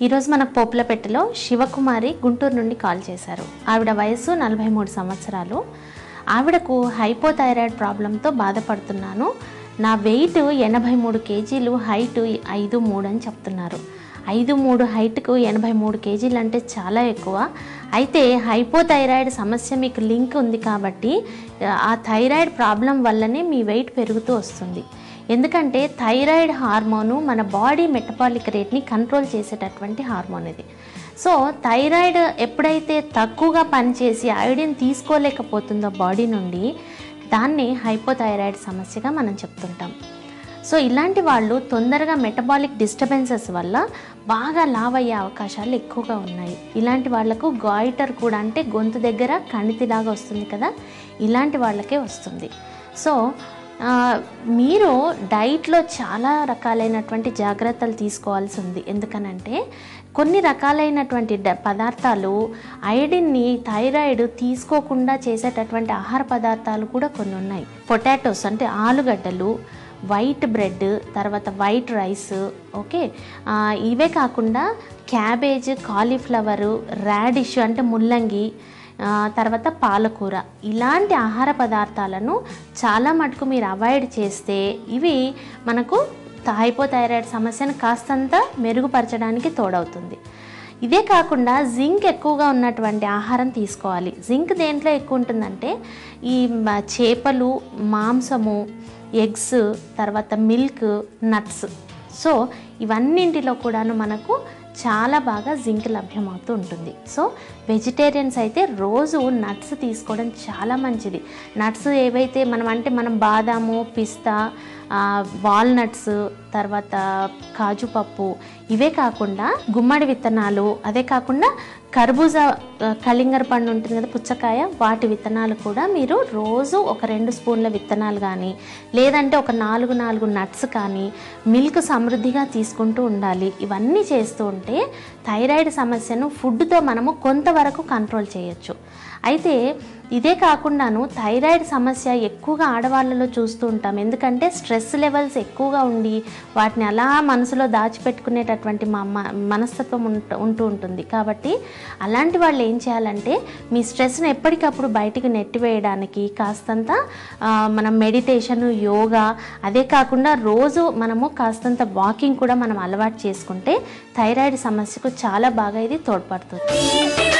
ఈరోజు మనకు పోపులపెట్టలో శివకుమారి గుంటూరు నుండి కాల్ చేశారు. ఆవిడ వయసు 43 సంవత్సరాలు. ఆవిడకు హైపోథైరాయిడ్ ప్రాబ్లంతో బాధపడుతున్నాను. నా వెయిట్ 83 కేజీలు, హైట్ 5'3" అని చెప్తున్నారు. 5'3" హైట్కు 83 కేజీలు అంటే చాలా ఎక్కువ. అయితే హైపోథైరాయిడ్ సమస్య మీకు లింక్ ఉంది కాబట్టి ఆ థైరాయిడ్ ప్రాబ్లం వల్లనే మీ వెయిట్ పెరుగుతూ వస్తుంది. ఎందుకంటే థైరాయిడ్ హార్మోను మన బాడీ మెటబాలిక్ రేట్ని కంట్రోల్ చేసేటటువంటి హార్మోన్ ఇది. సో థైరాయిడ్ ఎప్పుడైతే తక్కువగా పనిచేసి ఐరన్ తీసుకోలేకపోతుందో బాడీ నుండి, దాన్ని హైపోథైరాయిడ్ సమస్యగా మనం చెప్తుంటాం. సో ఇలాంటి వాళ్ళు తొందరగా మెటబాలిక్ డిస్టర్బెన్సెస్ వల్ల బాగా లావ్ అయ్యే అవకాశాలు ఎక్కువగా ఉన్నాయి. ఇలాంటి వాళ్లకు గాయిటర్ కూడా, అంటే గొంతు దగ్గర కణితిలాగా వస్తుంది కదా, ఇలాంటి వాళ్ళకే వస్తుంది. సో మీరు డైట్లో చాలా రకాలైనటువంటి జాగ్రత్తలు తీసుకోవాల్సి ఉంది. ఎందుకనంటే కొన్ని రకాలైనటువంటి పదార్థాలు ఐరన్ని థైరాయిడ్ తీసుకోకుండా చేసేటటువంటి ఆహార పదార్థాలు కూడా కొన్ని ఉన్నాయి. పొటాటోస్ అంటే ఆలుగడ్డలు, వైట్ బ్రెడ్, తర్వాత వైట్ రైస్, ఓకే, ఇవే కాకుండా క్యాబేజ్, కాలీఫ్లవరు, రాడిష్ అంటే ముల్లంగి, తర్వాత పాలకూర, ఇలాంటి ఆహార పదార్థాలను చాలా మటుకు మీరు అవాయిడ్ చేస్తే ఇవి మనకు హైపోథైరాయిడ్ సమస్యను కాస్తంత మెరుగుపరచడానికి తోడవుతుంది. ఇదే కాకుండా జింక్ ఎక్కువగా ఉన్నటువంటి ఆహారం తీసుకోవాలి. జింక్ దేంట్లో ఎక్కువ ఉంటుందంటే ఈ చేపలు, మాంసము, ఎగ్స్, తర్వాత మిల్క్, నట్స్. సో ఇవన్నింటిలో కూడాను మనకు చాలా బాగా జింక్ లభ్యమవుతూ ఉంటుంది. సో వెజిటేరియన్స్ అయితే రోజు నట్స్ తీసుకోవడం చాలా మంచిది. నట్స్ ఏవైతే మనం బాదాము, పిస్తా, వాల్నట్స్, తర్వాత కాజు పప్పు, ఇవే కాకుండా గుమ్మడి విత్తనాలు, అదే కాకుండా కర్బూజా, కలింగర పండు ఉంటుంది కదా, పుచ్చకాయ, వాటి విత్తనాలు కూడా మీరు రోజు ఒక 2 స్పూన్ల విత్తనాలు కానీ, లేదంటే ఒక 4 నట్స్ కానీ మిల్క్ సమృద్ధిగా తీసుకుంటూ ఉండాలి. ఇవన్నీ చేస్తూ ఉంటే థైరాయిడ్ సమస్యను ఫుడ్తో మనము కొంతవరకు కంట్రోల్ చేయొచ్చు. అయితే ఇదే కాకుండాను థైరాయిడ్ సమస్య ఎక్కువగా ఆడవాళ్ళలో చూస్తూ ఉంటాం. ఎందుకంటే స్ట్రెస్ లెవెల్స్ ఎక్కువగా ఉండి వాటిని అలా మనసులో దాచిపెట్టుకునేటటువంటి మనస్తత్వం ఉంటూ ఉంటుంది. కాబట్టి అలాంటి వాళ్ళు ఏం చేయాలంటే మీ స్ట్రెస్ని ఎప్పటికప్పుడు బయటికి నెట్టివేయడానికి కాస్తంత మనం మెడిటేషన్, యోగా, అదే కాకుండా రోజు మనము కాస్తంత వాకింగ్ కూడా మనం అలవాటు చేసుకుంటే థైరాయిడ్ సమస్యకు చాలా బాగా ఇది తోడ్పడుతుంది.